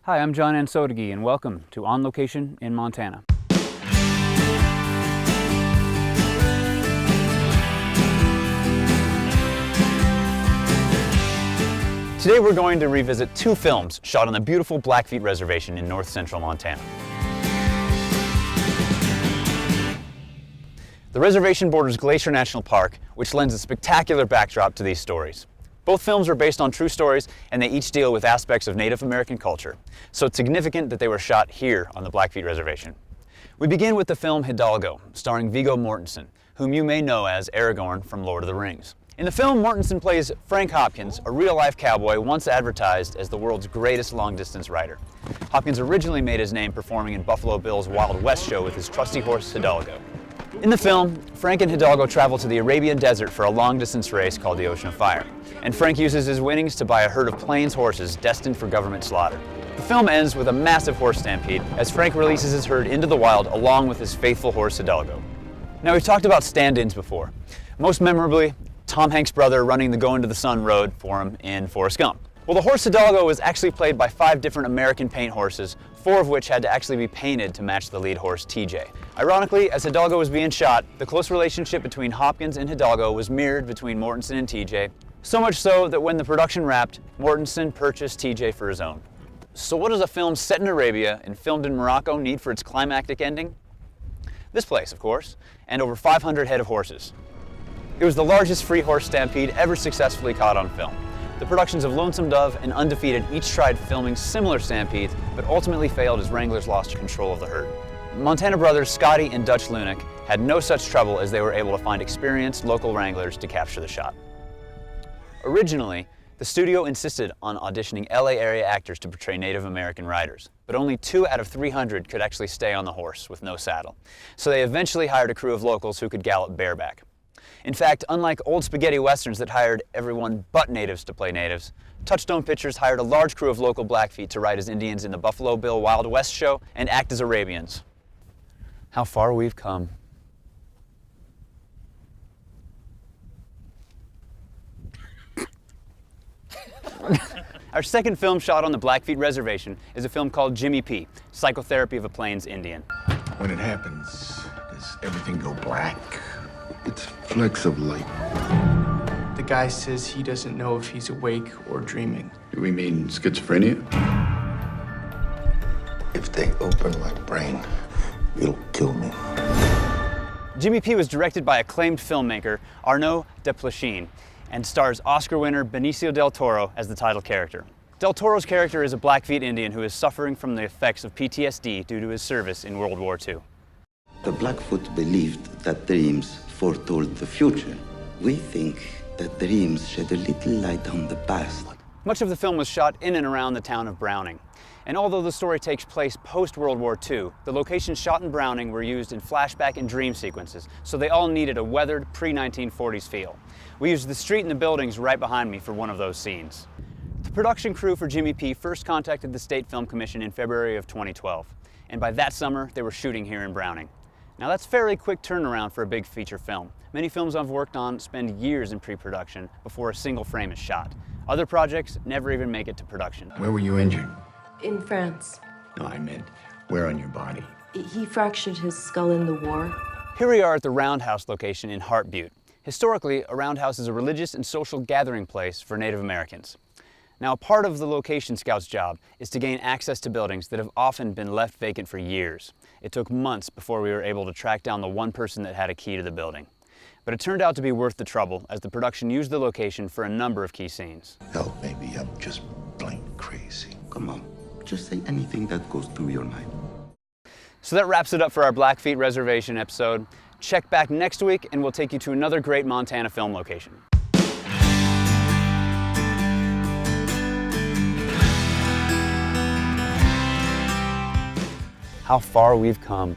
Hi, I'm John Ansotegui, and welcome to On Location in Montana. Today we're going to revisit two films shot on the beautiful Blackfeet Reservation in north central Montana. The reservation borders Glacier National Park, which lends a spectacular backdrop to these stories. Both films are based on true stories, and they each deal with aspects of Native American culture, so it's significant that they were shot here on the Blackfeet Reservation. We begin with the film Hidalgo, starring Viggo Mortensen, whom you may know as Aragorn from Lord of the Rings. In the film, Mortensen plays Frank Hopkins, a real-life cowboy once advertised as the world's greatest long-distance rider. Hopkins originally made his name performing in Buffalo Bill's Wild West show with his trusty horse Hidalgo. In the film, Frank and Hidalgo travel to the Arabian desert for a long-distance race called the Ocean of Fire, and Frank uses his winnings to buy a herd of plains horses destined for government slaughter. The film ends with a massive horse stampede as Frank releases his herd into the wild along with his faithful horse Hidalgo. Now, we've talked about stand-ins before, most memorably Tom Hanks' brother running the Going to the Sun road for him in Forrest Gump. Well, the horse Hidalgo was actually played by 5 different American paint horses, 4 of which had to actually be painted to match the lead horse, TJ. Ironically, as Hidalgo was being shot, the close relationship between Hopkins and Hidalgo was mirrored between Mortensen and TJ, so much so that when the production wrapped, Mortensen purchased TJ for his own. So what does a film set in Arabia and filmed in Morocco need for its climactic ending? This place, of course, and over 500 head of horses. It was the largest free horse stampede ever successfully caught on film. The productions of Lonesome Dove and Undefeated each tried filming similar stampedes, but ultimately failed as wranglers lost control of the herd. Montana brothers Scotty and Dutch Lunick had no such trouble as they were able to find experienced local wranglers to capture the shot. Originally, the studio insisted on auditioning LA area actors to portray Native American riders, but only 2 out of 300 could actually stay on the horse with no saddle. So they eventually hired a crew of locals who could gallop bareback. In fact, unlike old spaghetti westerns that hired everyone but natives to play natives, Touchstone Pictures hired a large crew of local Blackfeet to ride as Indians in the Buffalo Bill Wild West show and act as Arabians. How far we've come. Our second film shot on the Blackfeet Reservation is a film called Jimmy P, Psychotherapy of a Plains Indian. When it happens, does everything go black? It's flecks of light. The guy says he doesn't know if he's awake or dreaming. Do we mean schizophrenia? If they open my brain, it'll kill me. Jimmy P was directed by acclaimed filmmaker Arnaud Desplechin and stars Oscar winner Benicio del Toro as the title character. Del Toro's character is a Blackfeet Indian who is suffering from the effects of PTSD due to his service in World War II. The Blackfoot believed that dreams foretold the future. We think that dreams shed a little light on the past. Much of the film was shot in and around the town of Browning. And although the story takes place post-World War II, the locations shot in Browning were used in flashback and dream sequences, so they all needed a weathered pre-1940s feel. We used the street and the buildings right behind me for one of those scenes. The production crew for Jimmy P first contacted the State Film Commission in February of 2012, and by that summer they were shooting here in Browning. Now that's fairly quick turnaround for a big feature film. Many films I've worked on spend years in pre-production before a single frame is shot. Other projects never even make it to production. Where were you injured? In France. No, I meant where on your body? He fractured his skull in the war. Here we are at the Roundhouse location in Hart Butte. Historically, a roundhouse is a religious and social gathering place for Native Americans. Now, a part of the location scout's job is to gain access to buildings that have often been left vacant for years. It took months before we were able to track down the one person that had a key to the building. But it turned out to be worth the trouble as the production used the location for a number of key scenes. Hell, maybe I'm just plain crazy. Come on, just say anything that goes through your mind. So that wraps it up for our Blackfeet Reservation episode. Check back next week and we'll take you to another great Montana film location. How far we've come.